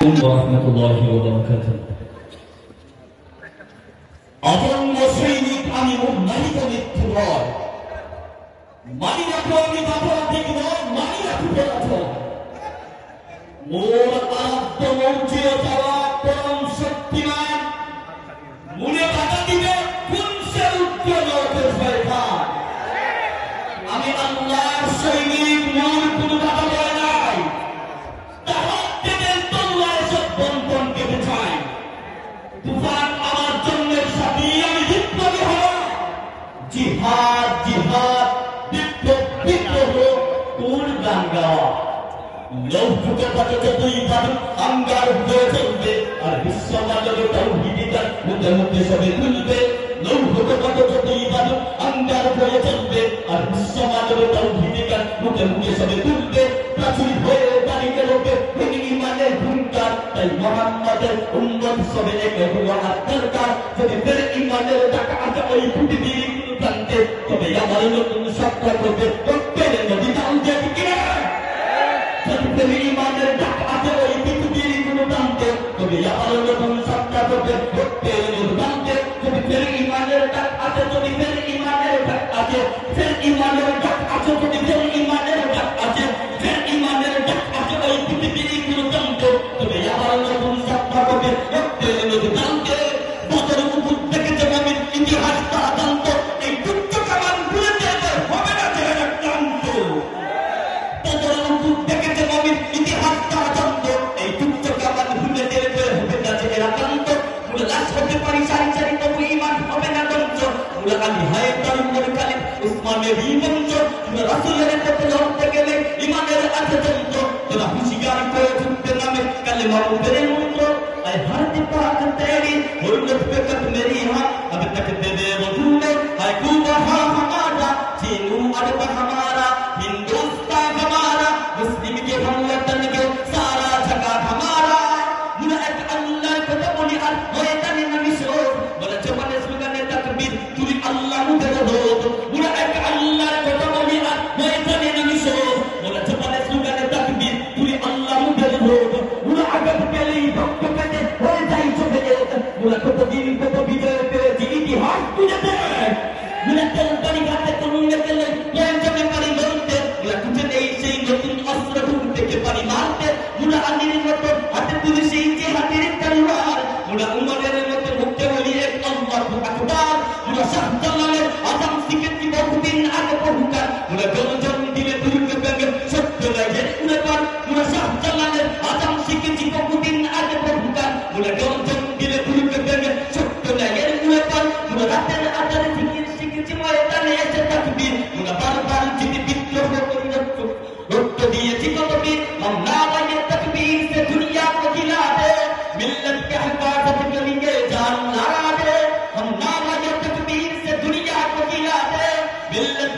ওয়া বারাকাতুহু। অতরঙ্গ সৈনিক আমি উন্মালিত মৃত্যু নয়, মানি রাখো আমি অপরাধিক নয়, মানি রাখো অপরাধ। মোর আরাধ্য মৌর্যীয় যাওয়া পরম শক্তিমান মনে বাধা দিবে কোন সে উজ্জ্বল ভয় পায়। আমি আল্লাহর সৈনিক, মোর কোন বাধা দেয় নাই। তাহার থেকে তোল্লায় সব বন্ধন কেটে যায়। তুফান আমার জন্মের সাথে আমি বিপ্লবী হওয়া। জিহাদ জিহাদ, বিপ্লব বিপ্লব, কোন গান গাওয়া। লৌকিক পাঠকে দুই ভাবে আঙ্গার হয়ে চলবে, আর বিশ্ব মানবে তৌহিদিতার মুখে মুখে সবে তুলবে। লৌকিক পাঠকে দুই ভাবে আঙ্গার হয়ে চলবে, আর বিশ্ব মানবে তৌহিদিতার মুখে মুখে সবে তুলবে। প্রাচীর হয়ে দাঁড়িয়ে লোকে ইমানের হুঙ্কার, তাই মোহাম্মদের উম্মত সবে এক হওয়ার দরকার। যদি ফের ইমানের ডাকা আছে ওই পৃথিবীর প্রান্তে, তবে আমার নতুন সত্তা করবে প্রত্যেক নদী নাম যে কিনা। ইমানের ডাক আছে ওই পৃথিবীর কোন প্রান্তে, তবে আমার নতুন সত্তা করবে প্রত্যেক প্রান্তে। যদি ফের ইমানের ডাক আছে, যদি ফের ইমানের ডাক আছে, ফের ইমানের ডাক আছে, যদি ফের ইমানের ডাক আছে, ফের ইমানের ডাক আছে ওই পৃথিবীর কোন প্রান্তে, তবে আমার নতুন সত্তা করবে প্রত্যেক প্রান্তে। বদর উপর থেকে যে নবীর ইতিহাস তারা জানত, এই দুঃখ কামান ভুলে যেতে হবে না যে ক্লান্ত। বদর উপর থেকে যে নবীর ইতিহাস তারা জানত, এই দুঃখ কামান ভুলে যেতে হবে না যে ক্লান্ত। মুলা লাশ হতে পারি সারি সারি, তবু ইমান হবে না দঞ্চ। মুলা কালি হয় তরুণের কালি উসমানের মঞ্চ। রাসূলের পথে লড়তে গেলে ইমানের আছে যন্ত্র। তোরা হুঁশিয়ার করে ছুটতে নামে কালেমা মুখের মন্ত্র। আয় ভারতে পাক তেরি हुर्रियत पे कद मेरी हाँ, अब तक दे दे वजू में है कूबा हमारा। चीनू अरब हमारा, हिंदुस्तान हमारा, मुस्लिम के हम वतन के सारा जगह हमारा। मुना एक अल्लाह को तो बोली अल होए तने नमिशो, बोला जमाने सुगने तकबीर तुरी अल्लाह मुझे दो। मुना एक अल्लाह को तो बोली अल होए तने नमिशो, बोला जमाने सुगने तकबीर तुरी अल्लाह मुझे दो। मुना अगत पहले ही भक्त कहते होए जाई चुके मुला কতদিন কত বিজয় পেয়েছি ইতিহাস বুঝেছে। মুলা তেল পানি ঘাটে তরুণে পেলে প্রয়োজনে পারি লড়তে। মুলা খুঁজে নেই সেই নতুন অস্ত্র ঢুক থেকে পারি মারতে। মুলা আলীর মতো হাতে তুলে সেই যে হাতের তলোয়ার। মুলা উমরের মতো মুখে বলি এক আল্লাহু আকবার। মুলা শাহজালালের আযাম শিখেছি বহুদিন আগে বহুকাল। মুলা গর্জন দিলে দুর্গে ব্যাগে সত্য লাগে উড়ে পার। মুলা শাহজালালের আযাম শিখেছি বহুদিন আগে বহুকাল। মুলা গর্জন দিলে দুর্গে ব্যাগে সত্য লাগে উড়ে পার। মুলা রাতের আধারে জিকির শিখেছি ময়দানে এসে তাকবীর। মুলা বারবার যদি বিদ্রোহ করি রক্ত দিয়েছি কত বীর। हम नाराए तकबीर से दुनिया को खिला दे, मिल्लत के हिफाजत के लिए जान लगा दे। हम नाराए तकबीर से दुनिया को खिला दे, मिल्लत